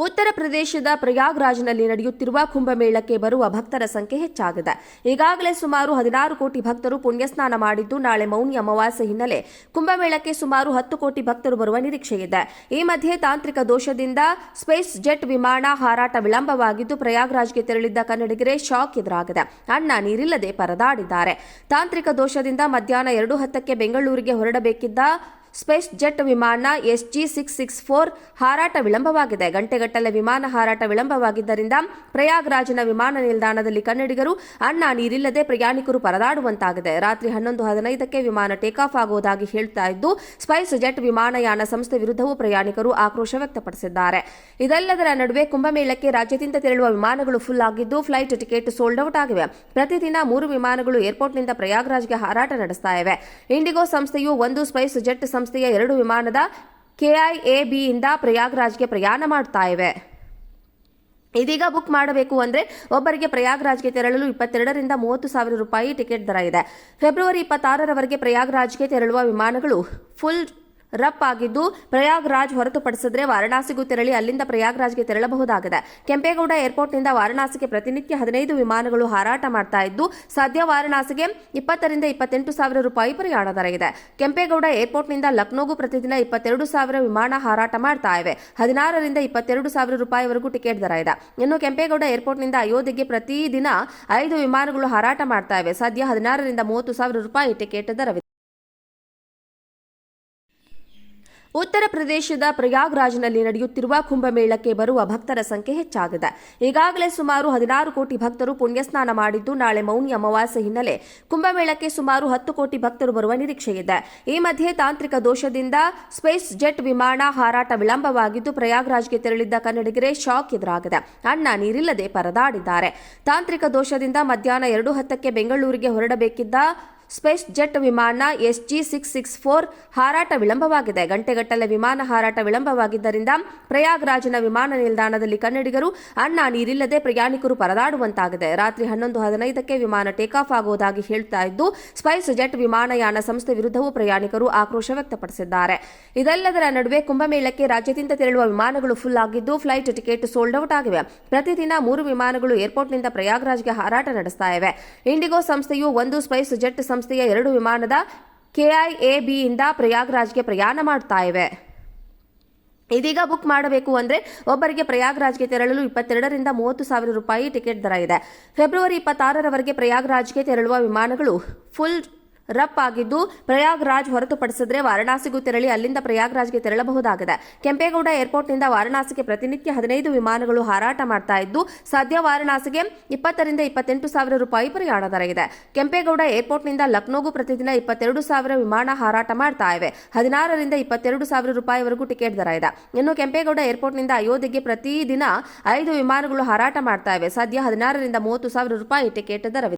ಉತ್ತರ ಪ್ರದೇಶದ ಪ್ರಯಾಗ್ರಾಜ್ನಲ್ಲಿ ನಡೆಯುತ್ತಿರುವ ಕುಂಭಮೇಳಕ್ಕೆ ಬರುವ ಭಕ್ತರ ಸಂಖ್ಯೆ ಹೆಚ್ಚಾಗಿದೆ. ಈಗಾಗಲೇ ಸುಮಾರು 16 ಕೋಟಿ ಭಕ್ತರು ಪುಣ್ಯಸ್ನಾನ ಮಾಡಿದ್ದು, ನಾಳೆ ಮೌನಿ ಅಮಾವಾಸ್ಯೆ ಹಿನ್ನೆಲೆ ಕುಂಭಮೇಳಕ್ಕೆ ಸುಮಾರು 10 ಕೋಟಿ ಭಕ್ತರು ಬರುವ ನಿರೀಕ್ಷೆಯಿದೆ. ಈ ಮಧ್ಯೆ ತಾಂತ್ರಿಕ ದೋಷದಿಂದ ಸ್ಪೇಸ್ ಜೆಟ್ ವಿಮಾನ ಹಾರಾಟ ವಿಳಂಬವಾಗಿದ್ದು, ಪ್ರಯಾಗ್ರಾಜ್ಗೆ ತೆರಳಿದ್ದ ಕನ್ನಡಿಗರೇ ಶಾಕ್ ಎದುರಾಗಿದೆ. ಅನ್ನ ನೀರಿಲ್ಲದೆ ಪರದಾಡಿದ್ದಾರೆ. ತಾಂತ್ರಿಕ ದೋಷದಿಂದ ಮಧ್ಯಾಹ್ನ 2:10ಕ್ಕೆ ಬೆಂಗಳೂರಿಗೆ ಹೊರಡಬೇಕಿದ್ದ ಸ್ಪೇಸ್ ಜೆಟ್ ವಿಮಾನ SG-664 ಹಾರಾಟ ವಿಳಂಬವಾಗಿದೆ. ಗಂಟೆಗಟ್ಟಲೆ ವಿಮಾನ ಹಾರಾಟ ವಿಳಂಬವಾಗಿದ್ದರಿಂದ ಪ್ರಯಾಗ್ರಾಜ್ನ ವಿಮಾನ ನಿಲ್ದಾಣದಲ್ಲಿ ಕನ್ನಡಿಗರು ಅನ್ನ ನೀರಿಲ್ಲದೆ ಪ್ರಯಾಣಿಕರು ಪರದಾಡುವಂತಾಗಿದೆ. ರಾತ್ರಿ 11:15ಕ್ಕೆ ವಿಮಾನ ಟೇಕ್ ಆಫ್ ಆಗುವುದಾಗಿ ಹೇಳ್ತಾ ಇದ್ದು, ಸ್ಪೈಸ್ ಜೆಟ್ ವಿಮಾನಯಾನ ಸಂಸ್ಥೆ ವಿರುದ್ಧವೂ ಪ್ರಯಾಣಿಕರು ಆಕ್ರೋಶ ವ್ಯಕ್ತಪಡಿಸಿದ್ದಾರೆ. ಇದೆಲ್ಲದರ ನಡುವೆ ಕುಂಭಮೇಳಕ್ಕೆ ರಾಜ್ಯದಿಂದ ತೆರಳುವ ವಿಮಾನಗಳು ಫುಲ್ ಆಗಿದ್ದು, ಫ್ಲೈಟ್ ಟಿಕೆಟ್ ಸೋಲ್ಡ್ ಔಟ್ ಆಗಿವೆ. ಪ್ರತಿದಿನ 3 ವಿಮಾನಗಳು ಏರ್ಪೋರ್ಟ್ನಿಂದ ಪ್ರಯಾಗ್ರಾಜ್ಗೆ ಹಾರಾಟ ನಡೆಸ್ತಾ ಇವೆ. ಇಂಡಿಗೋ ಸಂಸ್ಥೆಯು ಒಂದು, ಸ್ಪೈಸ್ ಜೆಟ್ ಸಂಸ್ಥೆಯ 2 ವಿಮಾನದ KIABಯಿಂದ ಪ್ರಯಾಗ್ರಾಜ್ಗೆ ಪ್ರಯಾಣ ಮಾಡ್ತಾ ಇವೆ. ಇದೀಗ ಬುಕ್ ಮಾಡಬೇಕು ಅಂದರೆ ಒಬ್ಬರಿಗೆ ಪ್ರಯಾಗ್ರಾಜ್ಗೆ ತೆರಳಲು 22ರಿಂದ 30,000 ರೂಪಾಯಿ ಟಿಕೆಟ್ ದರ ಇದೆ. ಫೆಬ್ರವರಿ 26ರವರೆಗೆ ಪ್ರಯಾಗ್ರಾಜ್ಗೆ ತೆರಳುವ ವಿಮಾನಗಳು ಫುಲ್ ರಪ್ ಆಗಿದ್ದು, ಪ್ರಯಾಗ್ರಾಜ್ ಹೊರತುಪಡಿಸಿದ್ರೆ ವಾರಣಾಸಿಗೂ ತೆರಳಿ ಅಲ್ಲಿಂದ ಪ್ರಯಾಗ್ರಾಜ್ಗೆ ತೆರಳಬಹುದಾಗಿದೆ. ಕೆಂಪೇಗೌಡ ಏರ್ಪೋರ್ಟ್ನಿಂದ ವಾರಣಾಸಿಗೆ ಪ್ರತಿನಿತ್ಯ 15 ವಿಮಾನಗಳು ಹಾರಾಟ ಮಾಡ್ತಾ ಇದ್ದು, ಸದ್ಯ ವಾರಣಾಸಿಗೆ 20ರಿಂದ 28,000 ರೂಪಾಯಿ ಪ್ರಯಾಣ ದರ ಇದೆ. ಕೆಂಪೇಗೌಡ ಏರ್ಪೋರ್ಟ್ನಿಂದ ಲಕ್ನೋಗೂ ಪ್ರತಿದಿನ 22,000 ವಿಮಾನ ಹಾರಾಟ ಮಾಡ್ತಾ ಇವೆ. 16ರಿಂದ 22,000 ರೂಪಾಯಿವರೆಗೂ ಟಿಕೆಟ್ ದರ ಇದೆ. ಇನ್ನು ಕೆಂಪೇಗೌಡ ಏರ್ಪೋರ್ಟ್ನಿಂದ ಅಯೋಧ್ಯೆಗೆ ಪ್ರತಿದಿನ 5 ವಿಮಾನಗಳು ಹಾರಾಟ ಮಾಡ್ತಾ ಇವೆ. ಸದ್ಯ 16ರಿಂದ 30,000 ರೂಪಾಯಿ ಟಿಕೆಟ್ ದರವಿದೆ. ಉತ್ತರ ಪ್ರದೇಶದ ಪ್ರಯಾಗ್ರಾಜ್ನಲ್ಲಿ ನಡೆಯುತ್ತಿರುವ ಕುಂಭಮೇಳಕ್ಕೆ ಬರುವ ಭಕ್ತರ ಸಂಖ್ಯೆ ಹೆಚ್ಚಾಗಿದೆ. ಈಗಾಗಲೇ ಸುಮಾರು 16 ಕೋಟಿ ಭಕ್ತರು ಪುಣ್ಯಸ್ನಾನ ಮಾಡಿದ್ದು, ನಾಳೆ ಮೌನಿ ಅಮಾವಾಸ್ಯೆ ಹಿನ್ನೆಲೆ ಕುಂಭಮೇಳಕ್ಕೆ ಸುಮಾರು 10 ಕೋಟಿ ಭಕ್ತರು ಬರುವ ನಿರೀಕ್ಷೆಯಿದೆ. ಈ ಮಧ್ಯೆ ತಾಂತ್ರಿಕ ದೋಷದಿಂದ ಸ್ಪೇಸ್ ಜೆಟ್ ವಿಮಾನ ಹಾರಾಟ ವಿಳಂಬವಾಗಿದ್ದು, ಪ್ರಯಾಗ್ರಾಜ್ಗೆ ತೆರಳಿದ್ದ ಕನ್ನಡಿಗರೇ ಶಾಕ್ ಎದುರಾಗಿದೆ. ಅನ್ನ ನೀರಿಲ್ಲದೆ ಪರದಾಡಿದ್ದಾರೆ. ತಾಂತ್ರಿಕ ದೋಷದಿಂದ ಮಧ್ಯಾಹ್ನ 2:10ಕ್ಕೆ ಬೆಂಗಳೂರಿಗೆ ಹೊರಡಬೇಕಿದ್ದ ಸ್ಪೇಸ್ ಜೆಟ್ ವಿಮಾನ SG-664 ಹಾರಾಟ ವಿಳಂಬವಾಗಿದೆ. ಗಂಟೆಗಟ್ಟಲೆ ವಿಮಾನ ಹಾರಾಟ ವಿಳಂಬವಾಗಿದ್ದರಿಂದ ಪ್ರಯಾಗ್ರಾಜ್ನ ವಿಮಾನ ನಿಲ್ದಾಣದಲ್ಲಿ ಕನ್ನಡಿಗರು ಅನ್ನ ನೀರಿಲ್ಲದೆ ಪ್ರಯಾಣಿಕರು ಪರದಾಡುವಂತಾಗಿದೆ. ರಾತ್ರಿ 11:15ಕ್ಕೆ ವಿಮಾನ ಟೇಕ್ ಆಫ್ ಆಗುವುದಾಗಿ ಹೇಳ್ತಾ ಇದ್ದು, ಸ್ಪೈಸ್ ಜೆಟ್ ವಿಮಾನಯಾನ ಸಂಸ್ಥೆ ವಿರುದ್ಧವೂ ಪ್ರಯಾಣಿಕರು ಆಕ್ರೋಶ ವ್ಯಕ್ತಪಡಿಸಿದ್ದಾರೆ. ಇದೆಲ್ಲದರ ನಡುವೆ ಕುಂಭಮೇಳಕ್ಕೆ ರಾಜ್ಯದಿಂದ ತೆರಳುವ ವಿಮಾನಗಳು ಫುಲ್ ಆಗಿದ್ದು, ಫ್ಲೈಟ್ ಟಿಕೆಟ್ ಸೋಲ್ಡ್ ಔಟ್ ಆಗಿವೆ. ಪ್ರತಿದಿನ 3 ವಿಮಾನಗಳು ಏರ್ಪೋರ್ಟ್ನಿಂದ ಪ್ರಯಾಗ್ರಾಜ್ಗೆ ಹಾರಾಟ ನಡೆಸ್ತಾ ಇವೆ. ಇಂಡಿಗೋ ಸಂಸ್ಥೆಯು ಒಂದು, ಸ್ಪೈಸ್ ಜೆಟ್ ಸಂಸ್ಥೆಯ 2 ವಿಮಾನದ KIABಯಿಂದ ಪ್ರಯಾಗ್ರಾಜ್ಗೆ ಪ್ರಯಾಣ ಮಾಡ್ತಾ ಇವೆ. ಇದೀಗ ಬುಕ್ ಮಾಡಬೇಕು ಅಂದರೆ ಒಬ್ಬರಿಗೆ ಪ್ರಯಾಗ್ರಾಜ್ಗೆ ತೆರಳಲು 22ರಿಂದ 30,000 ರೂಪಾಯಿ ಟಿಕೆಟ್ ದರ ಇದೆ. ಫೆಬ್ರವರಿ 26ರವರೆಗೆ ಪ್ರಯಾಗ್ರಾಜ್ಗೆ ತೆರಳುವ ವಿಮಾನಗಳು ಫುಲ್ ರಪ್ ಆಗಿದ್ದು, ಪ್ರಯಾಗ್ರಾಜ್ ಹೊರತುಪಡಿಸಿದ್ರೆ ವಾರಣಾಸಿಗೂ ತೆರಳಿ ಅಲ್ಲಿಂದ ಪ್ರಯಾಗ್ರಾಜ್ಗೆ ತೆರಳಬಹುದಾಗಿದೆ. ಕೆಂಪೇಗೌಡ ಏರ್ಪೋರ್ಟ್ನಿಂದ ವಾರಣಾಸಿಗೆ ಪ್ರತಿನಿತ್ಯ 15 ವಿಮಾನಗಳು ಹಾರಾಟ ಮಾಡ್ತಾ ಇದ್ದು, ಸದ್ಯ ವಾರಣಾಸಿಗೆ 20ರಿಂದ 28,000 ರೂಪಾಯಿ ಪ್ರಯಾಣ ದರ ಇದೆ. ಕೆಂಪೇಗೌಡ ಏರ್ಪೋರ್ಟ್ನಿಂದ ಲಕ್ನೋಗೂ ಪ್ರತಿದಿನ 22,000 ವಿಮಾನ ಹಾರಾಟ ಮಾಡ್ತಾ ಇವೆ. 16ರಿಂದ 22,000 ರೂಪಾಯಿವರೆಗೂ ಟಿಕೆಟ್ ದರ ಇದೆ. ಇನ್ನು ಕೆಂಪೇಗೌಡ ಏರ್ಪೋರ್ಟ್ನಿಂದ ಅಯೋಧ್ಯೆಗೆ ಪ್ರತಿದಿನ 5 ವಿಮಾನಗಳು ಹಾರಾಟ ಮಾಡ್ತಾ ಇವೆ. ಸದ್ಯ 16ರಿಂದ 30,000 ರೂಪಾಯಿ ಟಿಕೆಟ್ ದರವಿದೆ.